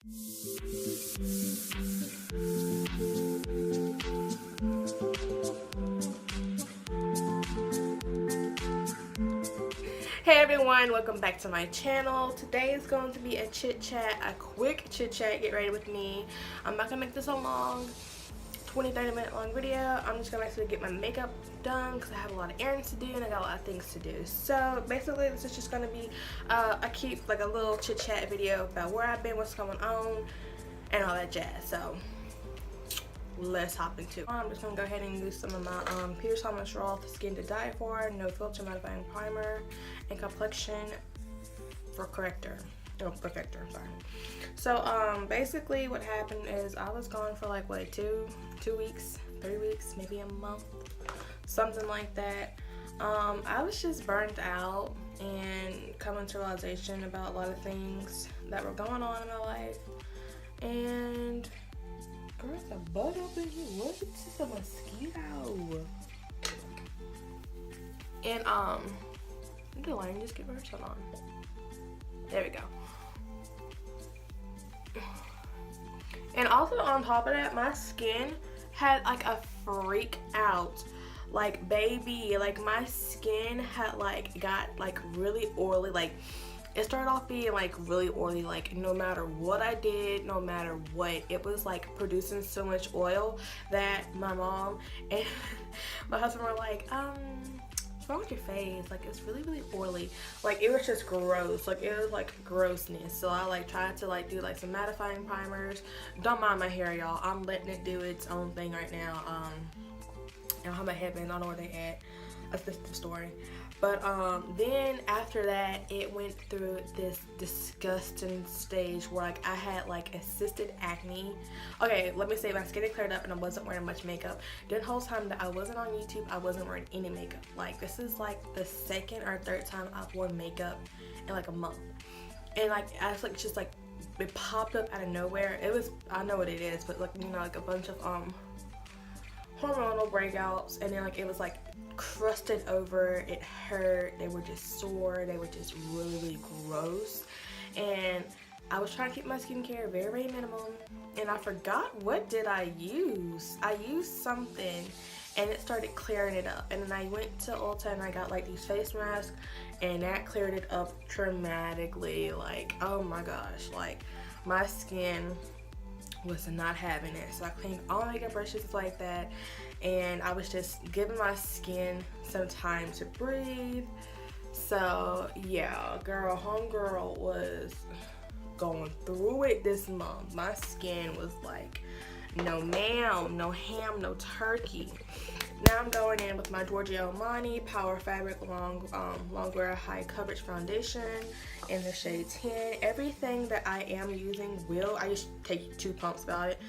Hey everyone, welcome back to my channel. Today is going to be a chit chat, a quick chit chat. Get ready with me. I'm not gonna make this a long 20-30 minute long video. I'm just gonna actually get my makeup done because I have a lot of errands to do and I got a lot of things to do. So basically this is just gonna be a cute, like a little chit chat video about where I've been, what's going on, and all that jazz. So let's hop into it. I'm just gonna go ahead and use some of my Thomas Roth Skin to Die For No Filter Mattifying Primer and Complexion for Corrector. No, Perfector, sorry. So basically what happened is I was gone for like what, 2 weeks, 3 weeks, maybe a month, something like that. I was just burnt out and coming to realization about a lot of things that were going on in my life. And girl, it's a bug up in here. What? It's just a mosquito. And the line just get reversed. Hold on. There we go. And also on top of that, my skin had like a freak out. Like baby, like my skin had like got like really oily. Like it started off being like really oily, like no matter what I did, no matter what, it was like producing so much oil that my mom and my husband were like, what's wrong with your face? Like it's really oily. Like it was just gross. Like it was like grossness. So I like tried to like do like some mattifying primers. Don't mind my hair, y'all. I'm letting it do its own thing right now. I don't have my headband. I don't know where they at. That's the story. But then after that, it went through this disgusting stage where like I had like assisted acne. Okay, let me say my skin had cleared up and I wasn't wearing much makeup. During the whole time that I wasn't on YouTube, I wasn't wearing any makeup. Like this is like the second or third time I've worn makeup in like a month. And like I was like just like it popped up out of nowhere. It was, I know what it is, but like, you know, like a bunch of hormonal breakouts, and then like it was like crusted over, it hurt, they were just sore, they were just really gross. And I was trying to keep my skincare very minimal, and I forgot what did I use. I used something and it started clearing it up, and then I went to Ulta and I got like these face masks and that cleared it up dramatically. Like oh my gosh, like my skin was not having it. So I cleaned all my makeup brushes like that, and I was just giving my skin some time to breathe. So yeah, girl, homegirl was going through it this month. My skin was like, no ma'am, no ham, no turkey. Now I'm going in with my Giorgio Armani Power Fabric Longwear High Coverage Foundation in the shade 10. Everything that I am using will, I just take 2 pumps about it.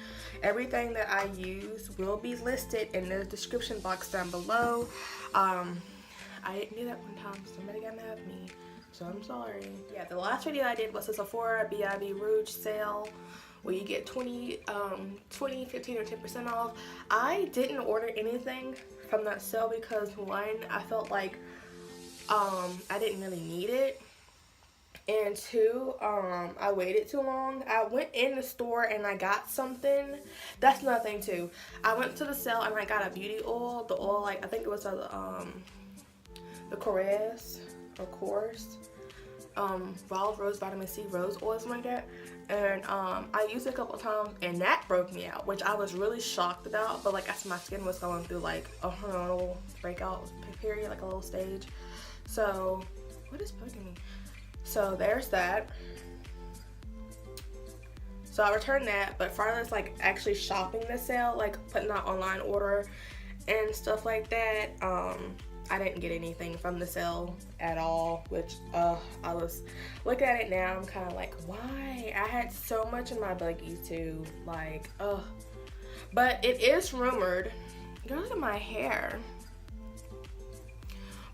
Everything that I use will be listed in the description box down below. I didn't do that one time, somebody got mad at me, so I'm sorry. Yeah, the last video I did was a Sephora BIB Rouge sale where you get 20, 15, or 10% off. I didn't order anything from that sale because one, I felt like I didn't really need it, and two, I waited too long. I went in the store and I got something. That's nothing too. I went to the sale and I got a beauty oil. The oil, like I think it was the Parris or Course Wild Rose Vitamin C Rose Oil, something like that. And I used it a couple of times and that broke me out, which I was really shocked about. But like as my skin was going through like a hormonal breakout period, like a little stage. So what is bugging me? So there's that. So I returned that, but far as like actually shopping the sale, like putting out online order and stuff like that, I didn't get anything from the sale at all, which I was looking at it now, I'm kind of like, why? I had so much in my buggy too, like, but it is rumored, girl, look at my hair,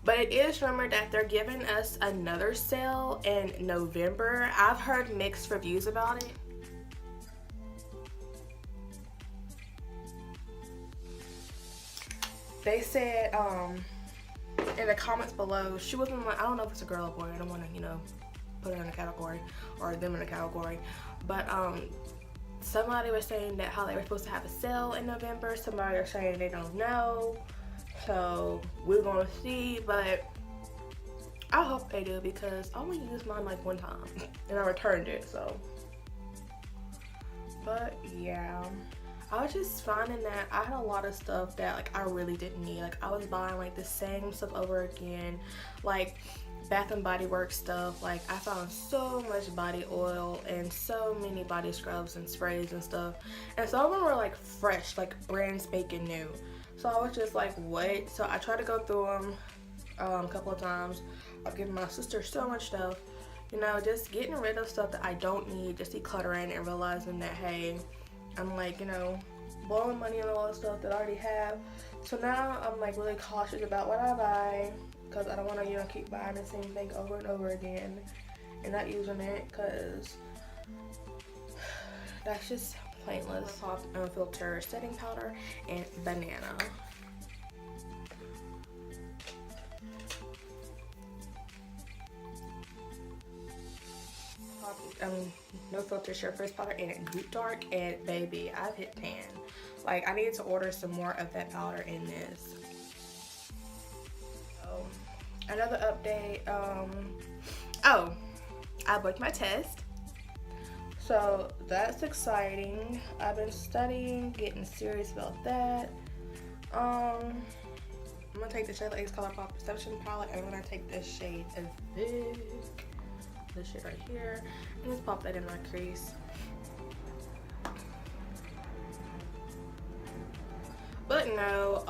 but it is rumored that they're giving us another sale in November. I've heard mixed reviews about it. They said in the comments below, she wasn't like, I don't know if it's a girl or boy, I don't want to, you know, put her in a category or them in a category. But somebody was saying that how they were supposed to have a sale in November. Somebody was saying they don't know. So we're gonna see, but I hope they do because I only used mine like one time and I returned it, so. But yeah, I was just finding that I had a lot of stuff that like I really didn't need. Like I was buying like the same stuff over again, like Bath and Body Works stuff. Like I found so much body oil and so many body scrubs and sprays and stuff, and some of them were like fresh, like brand spanking new. So I was just like, what? So I tried to go through them a couple of times. I've given my sister so much stuff, you know, just getting rid of stuff that I don't need, just decluttering and realizing that, hey, I'm like, you know, blowing money on a lot of stuff that I already have. So now I'm like really cautious about what I buy because I don't want to, you know, keep buying the same thing over and over again and not using it because that's just pointless. Pop Unfiltered setting powder and banana. No Filter Surface Powder and Goop Dark, and baby, I've hit tan. Like I need to order some more of that powder in this. Another update, oh, I booked my test, so that's exciting. I've been studying, getting serious about that. I'm gonna take the Shayla X Colourpop Perception palette, and I'm gonna take this shade of this shit right here, and just pop that in my crease. But no,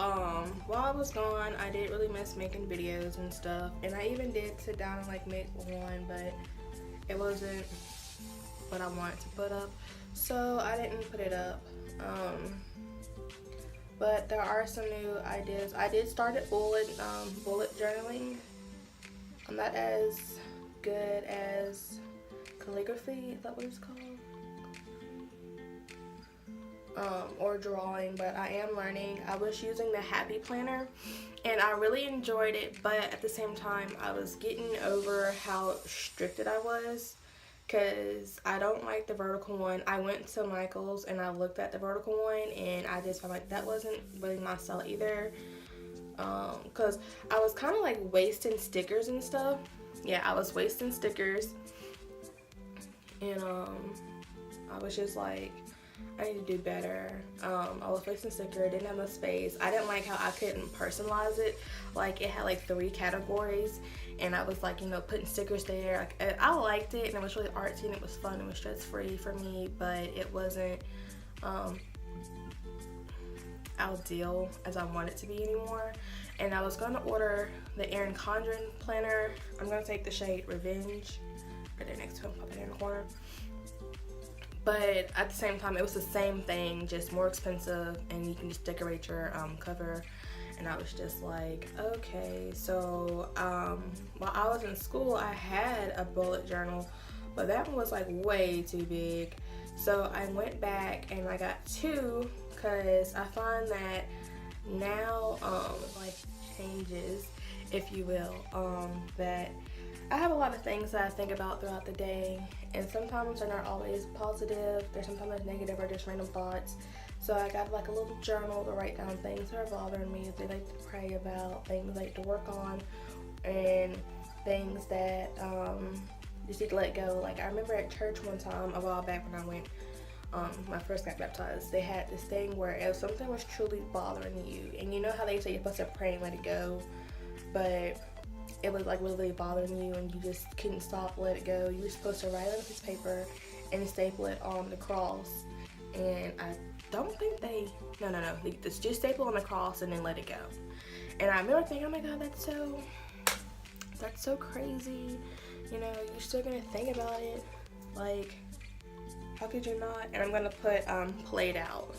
while I was gone, I did really miss making videos and stuff, and I even did sit down and like make one, but it wasn't what I wanted to put up, so I didn't put it up. But there are some new ideas. I did start at bullet journaling. I'm not as good as calligraphy, is that what it's called? Or drawing, but I am learning. I was using the Happy Planner and I really enjoyed it, but at the same time I was getting over how restricted I was because I don't like the vertical one. I went to Michael's and I looked at the vertical one and I just felt like that wasn't really my style either, because I was kind of like wasting stickers and stuff. Yeah, I was wasting stickers, and I was just like, I need to do better. I was wasting sticker, didn't have enough space. I didn't like how I couldn't personalize it. Like it had like 3 categories, and I was like, you know, putting stickers there. Like I liked it, and it was really artsy, and it was fun, it was stress free for me, but it wasn't ideal as I want it to be anymore. And I was gonna order the Erin Condren planner. I'm gonna take the shade Revenge right there next to him, pop it in the corner. But at the same time, it was the same thing, just more expensive, and you can just decorate your cover. And I was just like, okay. So while I was in school, I had a bullet journal, but that one was like way too big. So I went back and I got 2 because I find that now like changes, if you will, that I have a lot of things that I think about throughout the day, and sometimes they're not always positive. There's sometimes negative or just random thoughts. So I got like a little journal to write down things that are bothering me, things I like to pray about, things I like to work on, and things that just need to let go. Like I remember at church one time a while back when I went, when I first got baptized, they had this thing where if something was truly bothering you, and you know how they say you're supposed to pray and let it go, but it was like really bothering you and you just couldn't stop, let it go. You were supposed to write on a piece of paper and staple it on the cross. And I don't think they just staple on the cross and then let it go. And I remember thinking, oh my god, that's so crazy. You know, you're still gonna think about it. Like, how could you not? And I'm gonna put Played Out.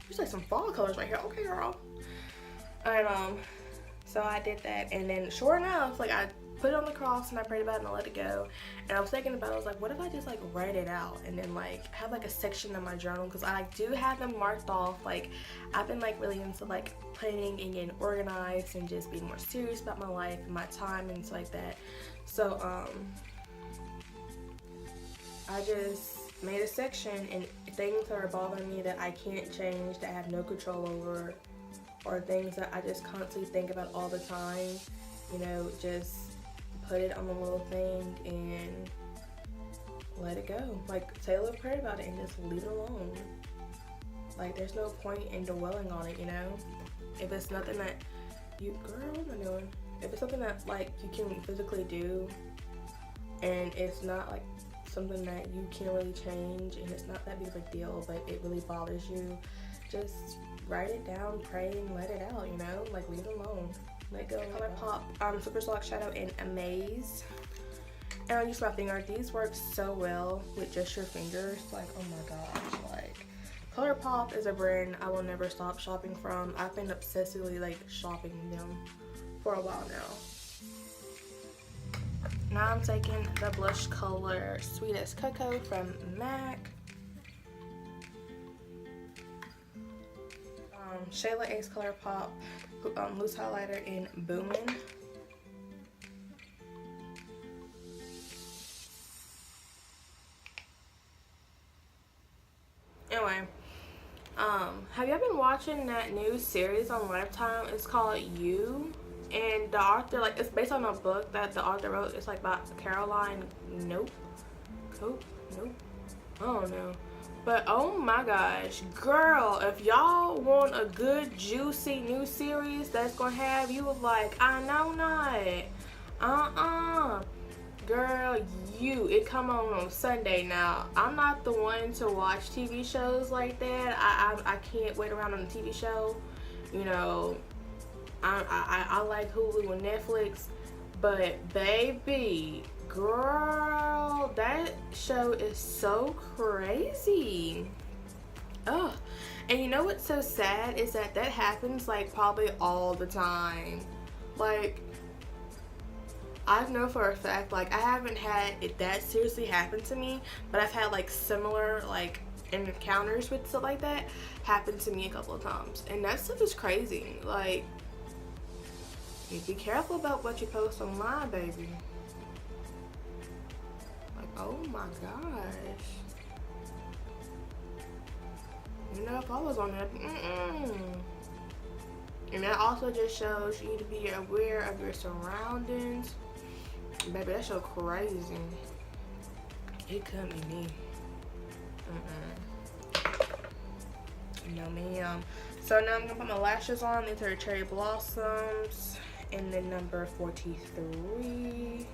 There's like some fall colors right here. Okay, girl. And so I did that, and then sure enough, like I put it on the cross and I prayed about it and I let it go. And I was thinking about it, I was like, what if I just like write it out and then like have like a section of my journal, because I like do have them marked off. Like I've been like really into like planning and getting organized and just being more serious about my life and my time and stuff like that. So I just made a section, and things that are bothering me that I can't change, that I have no control over, or things that I just constantly think about all the time, you know, just put it on the little thing and let it go. Like, say a little prayer about it and just leave it alone. Like, there's no point in dwelling on it, you know? If it's nothing that you, girl, what am I doing? If it's something that, like, you can physically do, and it's not, like, something that you can't really change, and it's not that big of a deal, but it really bothers you, just write it down, pray, and let it out, you know? Like, leave it alone. Let go. Colourpop Super Select Shadow in Amaze. And I use my finger. These work so well with just your fingers. Like, oh my gosh. Like, Colourpop is a brand I will never stop shopping from. I've been obsessively, like, shopping them for a while now. Now I'm taking the blush color Sweet as Cocoa from M.A.C. Shayla X Colourpop loose highlighter in Boomin. Anyway, have y'all been watching that new series on Lifetime? It's called You, and the author, like, it's based on a book that the author wrote. It's like by Caroline Nope, I don't know. But oh my gosh, girl, if y'all want a good juicy new series that's gonna have you like, I know not, girl, it come on Sunday. Now, I'm not the one to watch TV shows like that. I can't wait around on a TV show, you know. I like Hulu and Netflix, but baby, girl, that show is so crazy. Oh, and you know what's so sad is that happens like probably all the time. Like, I know for a fact, like, I haven't had it that seriously happen to me, but I've had like similar like encounters with stuff like that happen to me a couple of times, and that stuff is crazy. Like, you be careful about what you post online, baby. Like, oh my gosh. You know, if I was on that, And that also just shows you to be aware of your surroundings. Baby, that show crazy. It couldn't be me. No, ma'am. So now I'm gonna put my lashes on. These are Cherry Blossoms in the number 43.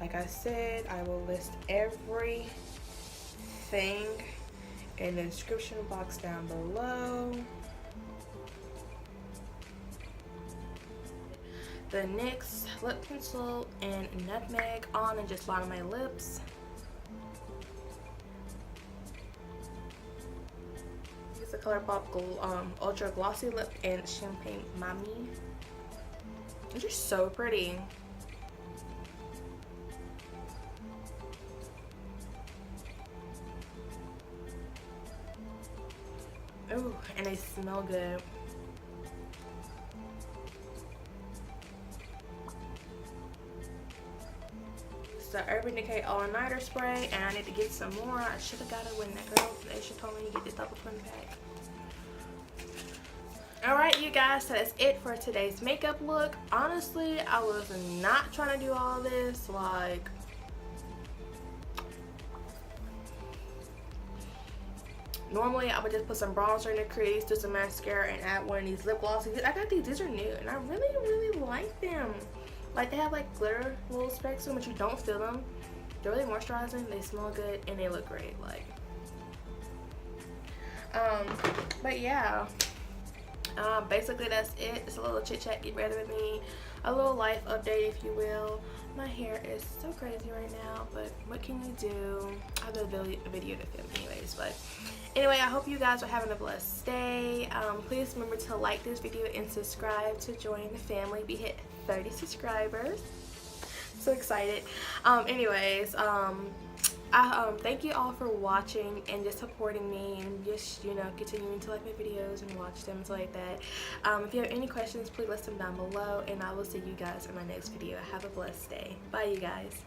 Like I said, I will list everything in the description box down below. The NYX lip pencil and nutmeg on and just line my lips. Use the Colourpop Ultra Glossy Lip and Champagne Mami. These are so pretty. Ooh, and they smell good. The Urban Decay All-Nighter Spray, and I need to get some more. I should have got it when that girl, they should told me to get this double twin pack. Alright, you guys, so that's it for today's makeup look. Honestly, I was not trying to do all this. Like, normally I would just put some bronzer in the crease, do some mascara, and add one of these lip glosses. I got these are new, and I really like them. Like, they have like glitter little specks on, but you don't feel them. They're really moisturizing, they smell good, and they look great. Like, but yeah, basically that's it. It's a little chit chat, get ready with me, a little life update, if you will. My hair is so crazy right now, but what can you do? I have a video to film anyways. But anyway, I hope you guys are having a blessed day. Please remember to like this video and subscribe to join the family. We hit 30 subscribers. So excited. Anyways, I thank you all for watching and just supporting me and just, you know, continuing to like my videos and watch them and stuff like that. If you have any questions, please list them down below, and I will see you guys in my next video. Have a blessed day. Bye, you guys.